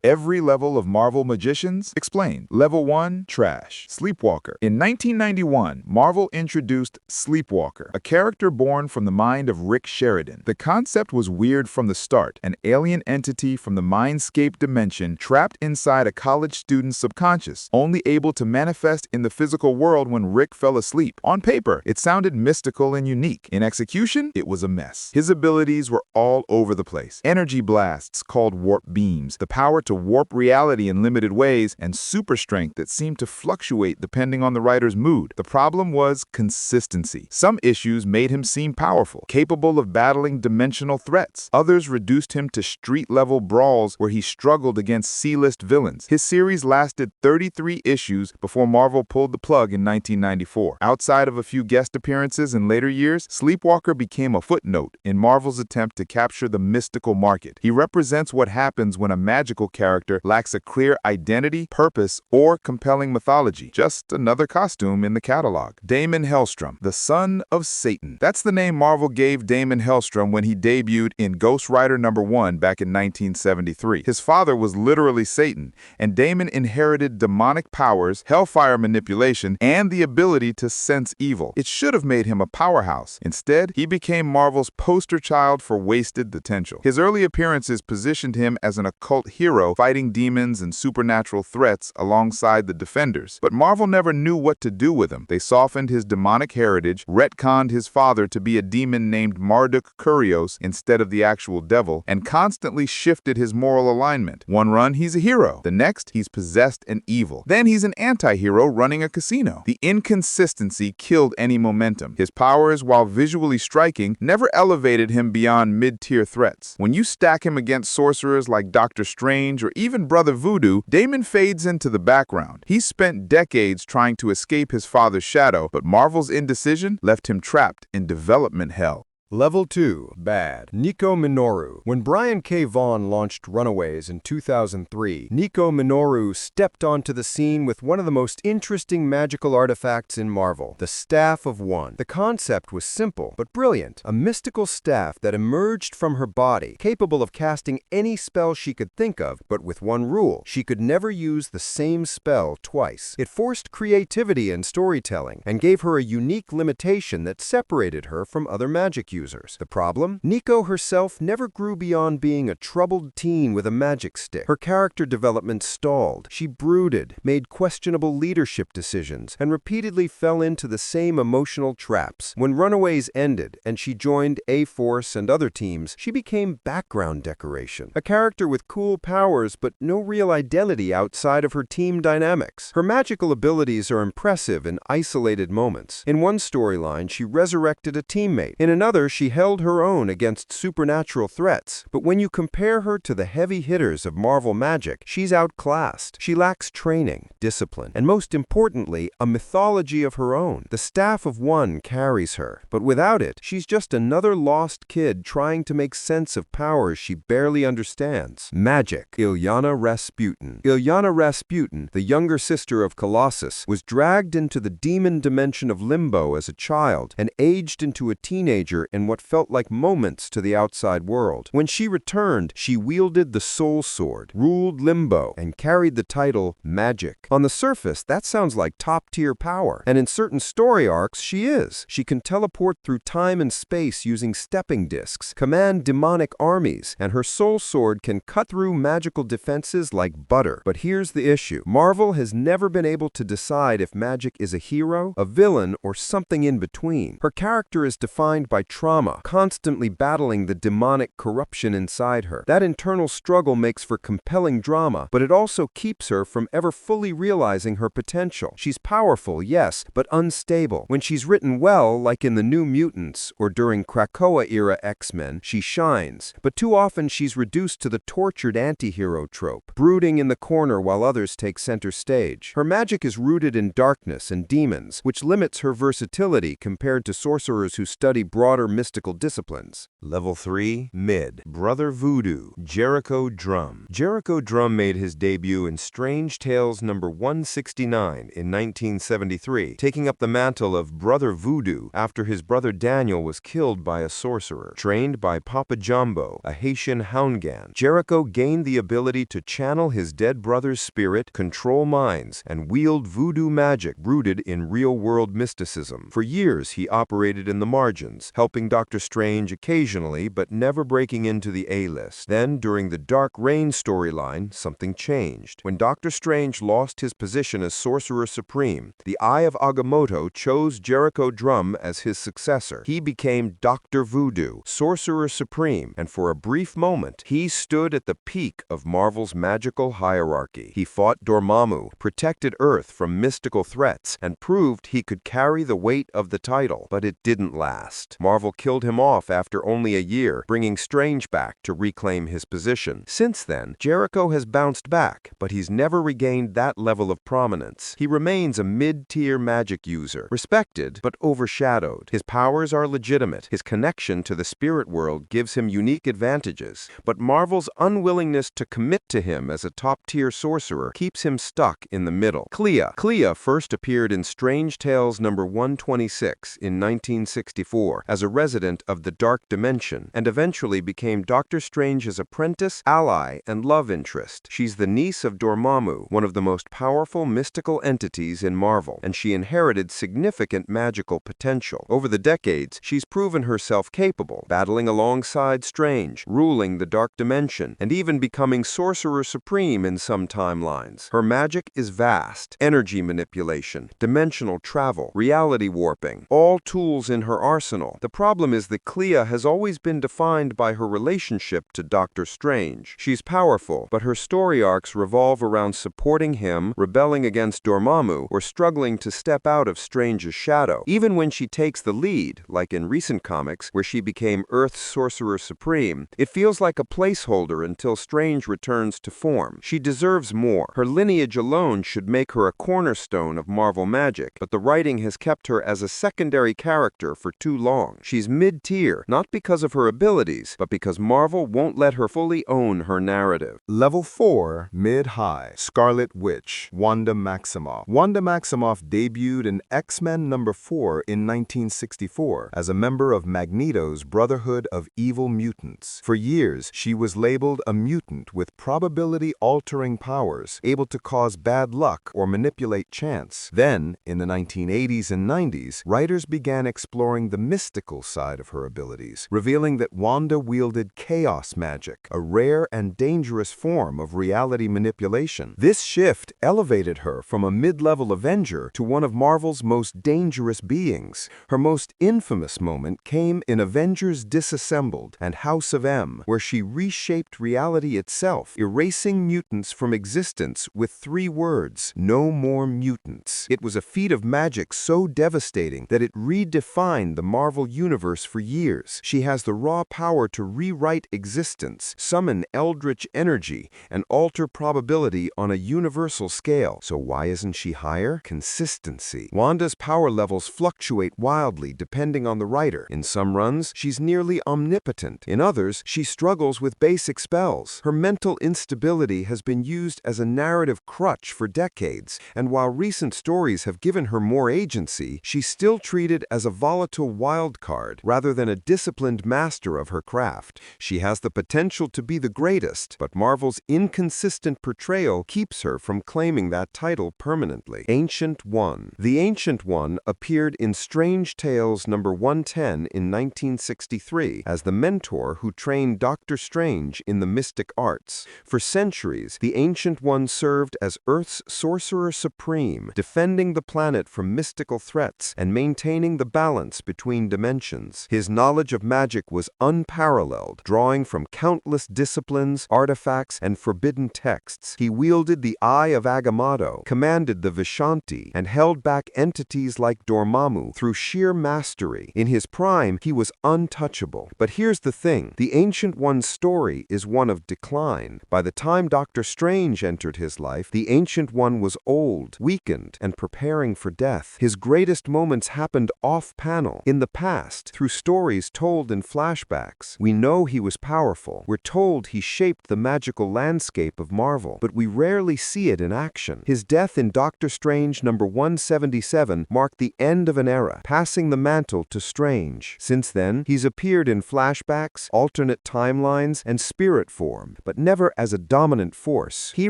Every level of Marvel magicians? Explained. Level 1, Trash. Sleepwalker. In 1991, Marvel introduced Sleepwalker, a character born from the mind of Rick Sheridan. The concept was weird from the start, an alien entity from the mindscape dimension trapped inside a college student's subconscious, only able to manifest in the physical world when Rick fell asleep. On paper, it sounded mystical and unique. In execution, it was a mess. His abilities were all over the place. Energy blasts called warp beams, the power to warp reality in limited ways, and super strength that seemed to fluctuate depending on the writer's mood. The problem was consistency. Some issues made him seem powerful, capable of battling dimensional threats. Others reduced him to street-level brawls where he struggled against C-list villains. His series lasted 33 issues before Marvel pulled the plug in 1994. Outside of a few guest appearances in later years, Sleepwalker became a footnote in Marvel's attempt to capture the mystical market. He represents what happens when a magical character lacks a clear identity, purpose, or compelling mythology. Just another costume in the catalog. Damon Hellstrom, the son of Satan. That's the name Marvel gave Damon Hellstrom when he debuted in Ghost Rider #1 back in 1973. His father was literally Satan, and Damon inherited demonic powers, hellfire manipulation, and the ability to sense evil. It should have made him a powerhouse. Instead, he became Marvel's poster child for wasted potential. His early appearances positioned him as an occult hero fighting demons and supernatural threats alongside the Defenders. But Marvel never knew what to do with him. They softened his demonic heritage, retconned his father to be a demon named Marduk Kurios instead of the actual devil, and constantly shifted his moral alignment. One run, he's a hero. The next, he's possessed and evil. Then he's an anti-hero running a casino. The inconsistency killed any momentum. His powers, while visually striking, never elevated him beyond mid-tier threats. When you stack him against sorcerers like Doctor Strange or even Brother Voodoo, Damon fades into the background. He spent decades trying to escape his father's shadow, but Marvel's indecision left him trapped in development hell. Level 2, Bad. Nico Minoru. When Brian K. Vaughan launched Runaways in 2003, Nico Minoru stepped onto the scene with one of the most interesting magical artifacts in Marvel, the Staff of One. The concept was simple, but brilliant. A mystical staff that emerged from her body, capable of casting any spell she could think of, but with one rule: she could never use the same spell twice. It forced creativity and storytelling, and gave her a unique limitation that separated her from other magic users. The problem? Nico herself never grew beyond being a troubled teen with a magic stick. Her character development stalled. She brooded, made questionable leadership decisions, and repeatedly fell into the same emotional traps. When Runaways ended and she joined A-Force and other teams, she became background decoration. A character with cool powers but no real identity outside of her team dynamics. Her magical abilities are impressive in isolated moments. In one storyline, she resurrected a teammate. In another, she held her own against supernatural threats, but when you compare her to the heavy hitters of Marvel Magic, she's outclassed. She lacks training, discipline, and most importantly, a mythology of her own. The Staff of One carries her, but without it, she's just another lost kid trying to make sense of powers she barely understands. Magik. Illyana Rasputin. Illyana Rasputin, the younger sister of Colossus, was dragged into the demon dimension of Limbo as a child and aged into a teenager in what felt like moments to the outside world. When she returned, she wielded the Soul Sword, ruled Limbo, and carried the title Magik. On the surface, that sounds like top-tier power, and in certain story arcs, she is. She can teleport through time and space using stepping discs, command demonic armies, and her Soul Sword can cut through magical defenses like butter. But here's the issue. Marvel has never been able to decide if Magik is a hero, a villain, or something in between. Her character is defined by trauma, constantly battling the demonic corruption inside her. That internal struggle makes for compelling drama, but it also keeps her from ever fully realizing her potential. She's powerful, yes, but unstable. When she's written well, like in the New Mutants or during Krakoa-era X-Men, she shines. But too often she's reduced to the tortured anti-hero trope, brooding in the corner while others take center stage. Her magic is rooted in darkness and demons, which limits her versatility compared to sorcerers who study broader mystical disciplines. Level 3, Mid. Brother Voodoo, Jericho Drumm. Jericho Drumm made his debut in Strange Tales number 169 in 1973, taking up the mantle of Brother Voodoo after his brother Daniel was killed by a sorcerer. Trained by Papa Jumbo, a Haitian houndgan, Jericho gained the ability to channel his dead brother's spirit, control minds, and wield voodoo magic rooted in real-world mysticism. For years, he operated in the margins, helping Doctor Strange occasionally, but never breaking into the A-list. Then, during the Dark Reign storyline, something changed. When Doctor Strange lost his position as Sorcerer Supreme, the Eye of Agamotto chose Jericho Drumm as his successor. He became Dr. Voodoo, Sorcerer Supreme, and for a brief moment, he stood at the peak of Marvel's magical hierarchy. He fought Dormammu, protected Earth from mystical threats, and proved he could carry the weight of the title. But it didn't last. Marvel killed him off after only a year, bringing Strange back to reclaim his position. Since then, Jericho has bounced back, but he's never regained that level of prominence. He remains a mid-tier magic user, respected but overshadowed. His powers are legitimate. His connection to the spirit world gives him unique advantages, but Marvel's unwillingness to commit to him as a top-tier sorcerer keeps him stuck in the middle. Clea. Clea first appeared in Strange Tales number 126 in 1964 as a resident of the Dark Dimension, and eventually became Doctor Strange's apprentice, ally, and love interest. She's the niece of Dormammu, one of the most powerful mystical entities in Marvel, and she inherited significant magical potential. Over the decades, she's proven herself capable, battling alongside Strange, ruling the Dark Dimension, and even becoming Sorcerer Supreme in some timelines. Her magic is vast: energy manipulation, dimensional travel, reality warping, all tools in her arsenal. The problem is that Clea has always been defined by her relationship to Doctor Strange. She's powerful, but her story arcs revolve around supporting him, rebelling against Dormammu, or struggling to step out of Strange's shadow. Even when she takes the lead, like in recent comics where she became Earth's Sorcerer Supreme, it feels like a placeholder until Strange returns to form. She deserves more. Her lineage alone should make her a cornerstone of Marvel magic, but the writing has kept her as a secondary character for too long. She's mid-tier, not because of her abilities, but because Marvel won't let her fully own her narrative. Level 4, Mid-High. Scarlet Witch, Wanda Maximoff. Wanda Maximoff debuted in X-Men number 4 in 1964 as a member of Magneto's Brotherhood of Evil Mutants. For years, she was labeled a mutant with probability-altering powers, able to cause bad luck or manipulate chance. Then, in the 1980s and 90s, writers began exploring the mystical side of her abilities, revealing that Wanda wielded chaos magic, a rare and dangerous form of reality manipulation. This shift elevated her from a mid-level Avenger to one of Marvel's most dangerous beings. Her most infamous moment came in Avengers Disassembled and House of M, where she reshaped reality itself, erasing mutants from existence with 3 words: no more mutants. It was a feat of magic so devastating that it redefined the Marvel Universe for years. She has the raw power to rewrite existence, summon eldritch energy, and alter probability on a universal scale. So why isn't she higher? Consistency. Wanda's power levels fluctuate wildly depending on the writer. In some runs, she's nearly omnipotent. In others, she struggles with basic spells. Her mental instability has been used as a narrative crutch for decades, and while recent stories have given her more agency, she's still treated as a volatile wild card rather than a disciplined master of her craft. She has the potential to be the greatest, but Marvel's inconsistent portrayal keeps her from claiming that title permanently. Ancient One. The Ancient One appeared in Strange Tales number 110 in 1963 as the mentor who trained Doctor Strange in the mystic arts. For centuries, the Ancient One served as Earth's Sorcerer Supreme, defending the planet from mystical threats and maintaining the balance between dimensions. His knowledge of magic was unparalleled, drawing from countless disciplines, artifacts, and forbidden texts. He wielded the Eye of Agamotto, commanded the Vishanti, and held back entities like Dormammu through sheer mastery. In his prime, he was untouchable. But here's the thing: the Ancient One's story is one of decline. By the time Doctor Strange entered his life, the Ancient One was old, weakened, and preparing for death. His greatest moments happened off-panel, in the past, past. Through stories told in flashbacks, we know he was powerful. We're told he shaped the magical landscape of Marvel, but we rarely see it in action. His death in Doctor Strange number 177 marked the end of an era, passing the mantle to Strange. Since then, he's appeared in flashbacks, alternate timelines, and spirit form, but never as a dominant force. He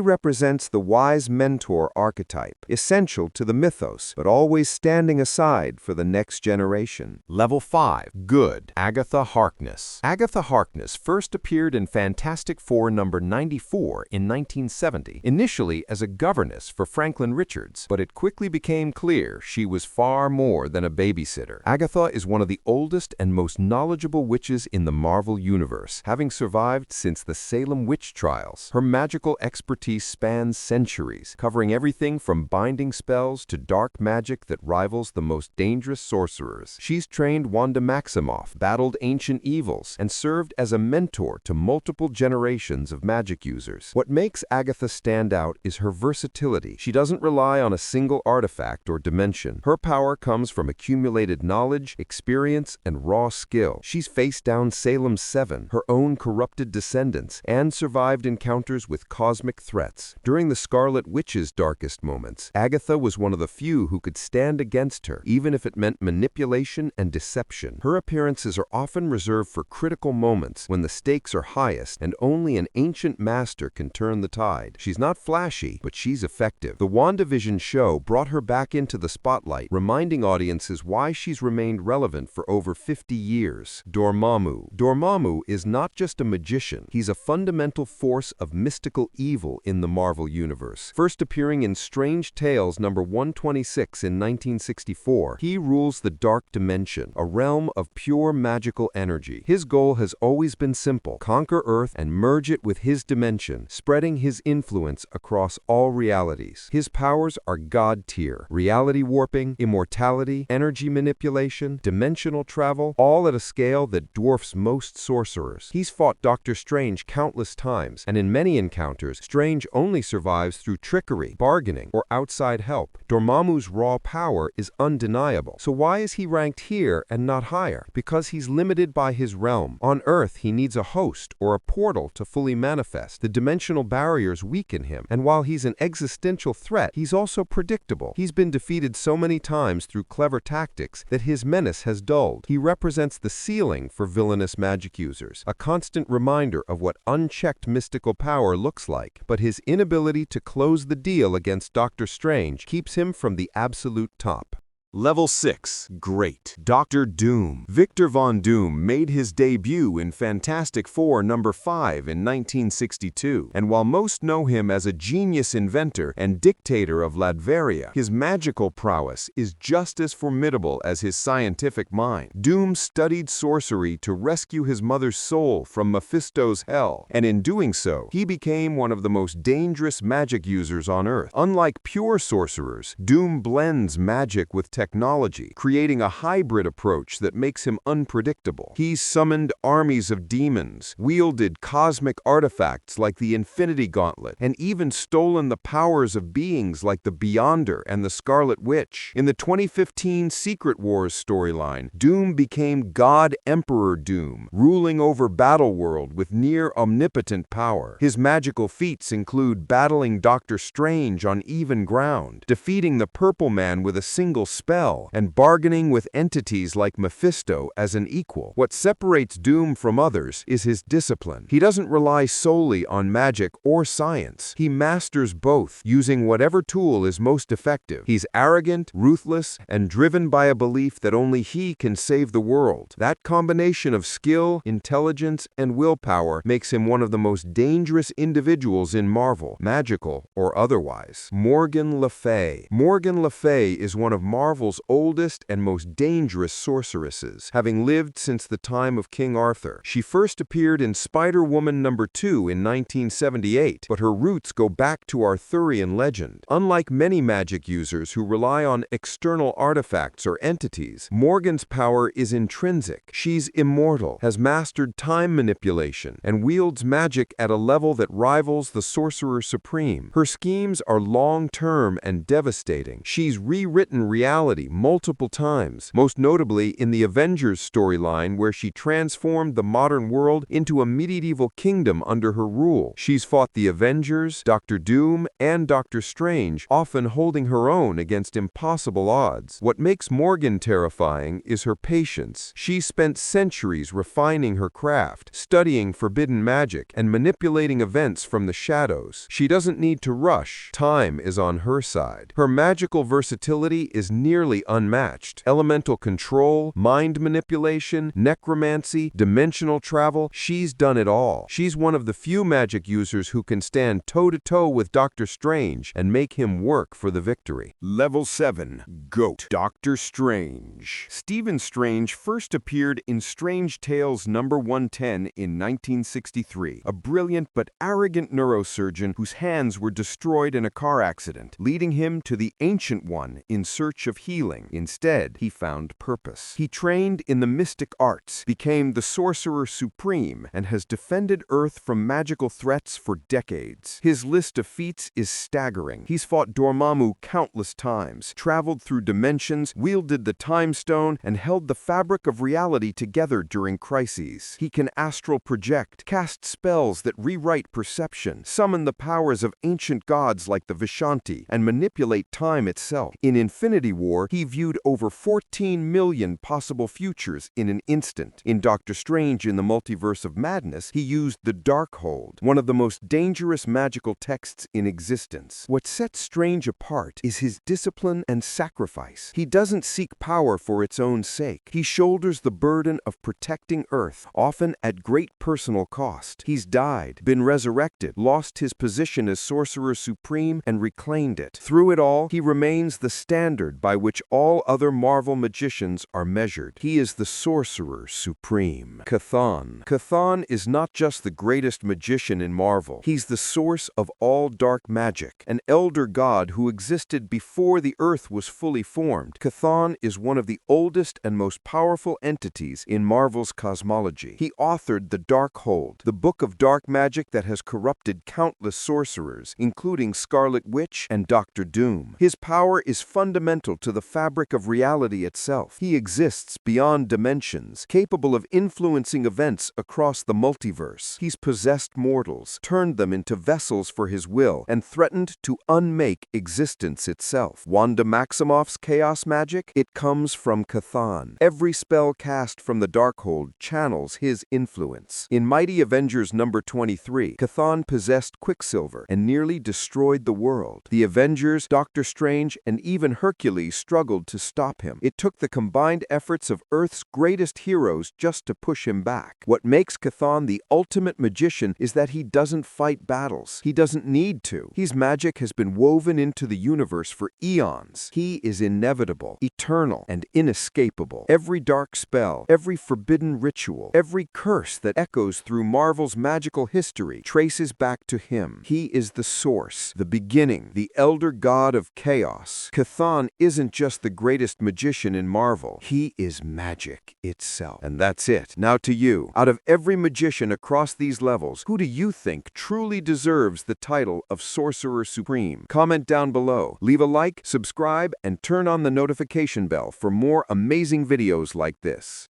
represents the wise mentor archetype, essential to the mythos, but always standing aside for the next generation. Level 5. Good. Agatha Harkness. Agatha Harkness first appeared in Fantastic Four number 94 in 1970, initially as a governess for Franklin Richards, but it quickly became clear she was far more than a babysitter. Agatha is one of the oldest and most knowledgeable witches in the Marvel Universe, having survived since the Salem witch trials. Her magical expertise spans centuries, covering everything from binding spells to dark magic that rivals the most dangerous sorcerers. She's trained Wanda Maximoff, battled ancient evils, and served as a mentor to multiple generations of magic users. What makes Agatha stand out is her versatility. She doesn't rely on a single artifact or dimension. Her power comes from accumulated knowledge, experience, and raw skill. She's faced down Salem's Seven, her own corrupted descendants, and survived encounters with cosmic threats. During the Scarlet Witch's darkest moments, Agatha was one of the few who could stand against her, even if it meant manipulation and deception. Her appearances are often reserved for critical moments when the stakes are highest and only an ancient master can turn the tide. She's not flashy, but she's effective. The WandaVision show brought her back into the spotlight, reminding audiences why she's remained relevant for over 50 years. Dormammu. Dormammu is not just a magician. He's a fundamental force of mystical evil in the Marvel Universe. First appearing in Strange Tales number 126 in 1964, he rules the Dark Dimension, a realm of pure magical energy. His goal has always been simple: conquer Earth and merge it with his dimension, spreading his influence across all realities. His powers are god-tier: reality warping, immortality, energy manipulation, dimensional travel, all at a scale that dwarfs most sorcerers. He's fought Doctor Strange countless times, and in many encounters, Strange only survives through trickery, bargaining, or outside help. Dormammu's raw power is undeniable. So why is he ranked here and not higher? Because he's limited by his realm. On Earth, he needs a host or a portal to fully manifest. The dimensional barriers weaken him, and while he's an existential threat, he's also predictable. He's been defeated so many times through clever tactics that his menace has dulled. He represents the ceiling for villainous magic users, a constant reminder of what unchecked mystical power looks like. But his inability to close the deal against Doctor Strange keeps him from the absolute top. Level 6. Great. Dr. Doom. Victor Von Doom made his debut in Fantastic Four number 5 in 1962, and while most know him as a genius inventor and dictator of Latveria, his magical prowess is just as formidable as his scientific mind. Doom studied sorcery to rescue his mother's soul from Mephisto's hell, and in doing so, he became one of the most dangerous magic users on Earth. Unlike pure sorcerers, Doom blends magic with technology, creating a hybrid approach that makes him unpredictable. He's summoned armies of demons, wielded cosmic artifacts like the Infinity Gauntlet, and even stolen the powers of beings like the Beyonder and the Scarlet Witch. In the 2015 Secret Wars storyline, Doom became God Emperor Doom, ruling over Battleworld with near-omnipotent power. His magical feats include battling Doctor Strange on even ground, defeating the Purple Man with a single spell, and bargaining with entities like Mephisto as an equal. What separates Doom from others is his discipline. He doesn't rely solely on magic or science. He masters both, using whatever tool is most effective. He's arrogant, ruthless, and driven by a belief that only he can save the world. That combination of skill, intelligence, and willpower makes him one of the most dangerous individuals in Marvel, magical or otherwise. Morgan Le Fay. Morgan Le Fay is one of Marvel's oldest and most dangerous sorceresses, having lived since the time of King Arthur. She first appeared in Spider-Woman number 2 in 1978, but her roots go back to Arthurian legend. Unlike many magic users who rely on external artifacts or entities, Morgan's power is intrinsic. She's immortal, has mastered time manipulation, and wields magic at a level that rivals the Sorcerer Supreme. Her schemes are long-term and devastating. She's rewritten reality reality multiple times, most notably in the Avengers storyline where she transformed the modern world into a medieval kingdom under her rule. She's fought the Avengers, Doctor Doom, and Doctor Strange, often holding her own against impossible odds. What makes Morgan terrifying is her patience. She spent centuries refining her craft, studying forbidden magic, and manipulating events from the shadows. She doesn't need to rush. Time is on her side. Her magical versatility is nearly unmatched. Elemental control, mind manipulation, necromancy, dimensional travel, she's done it all. She's one of the few magic users who can stand toe-to-toe with Doctor Strange and make him work for the victory. Level 7. GOAT. Doctor Strange. Stephen Strange first appeared in Strange Tales number 110 in 1963, a brilliant but arrogant neurosurgeon whose hands were destroyed in a car accident, leading him to the Ancient One in search of healing. Instead, he found purpose. He trained in the mystic arts, became the Sorcerer Supreme, and has defended Earth from magical threats for decades. His list of feats is staggering. He's fought Dormammu countless times, traveled through dimensions, wielded the Time Stone, and held the fabric of reality together during crises. He can astral project, cast spells that rewrite perception, summon the powers of ancient gods like the Vishanti, and manipulate time itself. In Infinity War, he viewed over 14 million possible futures in an instant. In Doctor Strange in the Multiverse of Madness, he used the Darkhold, one of the most dangerous magical texts in existence. What sets Strange apart is his discipline and sacrifice. He doesn't seek power for its own sake. He shoulders the burden of protecting Earth, often at great personal cost. He's died, been resurrected, lost his position as Sorcerer Supreme, and reclaimed it. Through it all, he remains the standard by which all other Marvel magicians are measured. He is the Sorcerer Supreme. Chthon. Chthon is not just the greatest magician in Marvel. He's the source of all dark magic, an elder god who existed before the Earth was fully formed. Chthon is one of the oldest and most powerful entities in Marvel's cosmology. He authored the Darkhold, the book of dark magic that has corrupted countless sorcerers, including Scarlet Witch and Doctor Doom. His power is fundamental to the fabric of reality itself. He exists beyond dimensions, capable of influencing events across the multiverse. He's possessed mortals, turned them into vessels for his will, and threatened to unmake existence itself. Wanda Maximoff's chaos magic? It comes from Chthon. Every spell cast from the Darkhold channels his influence. In Mighty Avengers number 23, Chthon possessed Quicksilver and nearly destroyed the world. The Avengers, Doctor Strange, and even Hercules struggled to stop him. It took the combined efforts of Earth's greatest heroes just to push him back. What makes Chthon the ultimate magician is that he doesn't fight battles. He doesn't need to. His magic has been woven into the universe for eons. He is inevitable, eternal, and inescapable. Every dark spell, every forbidden ritual, every curse that echoes through Marvel's magical history traces back to him. He is the source, the beginning, the elder god of chaos. Chthon isn't just the greatest magician in Marvel. He is magic itself. And that's it. Now to you. Out of every magician across these levels, who do you think truly deserves the title of Sorcerer Supreme? Comment down below. Leave a like, subscribe, and turn on the notification bell for more amazing videos like this.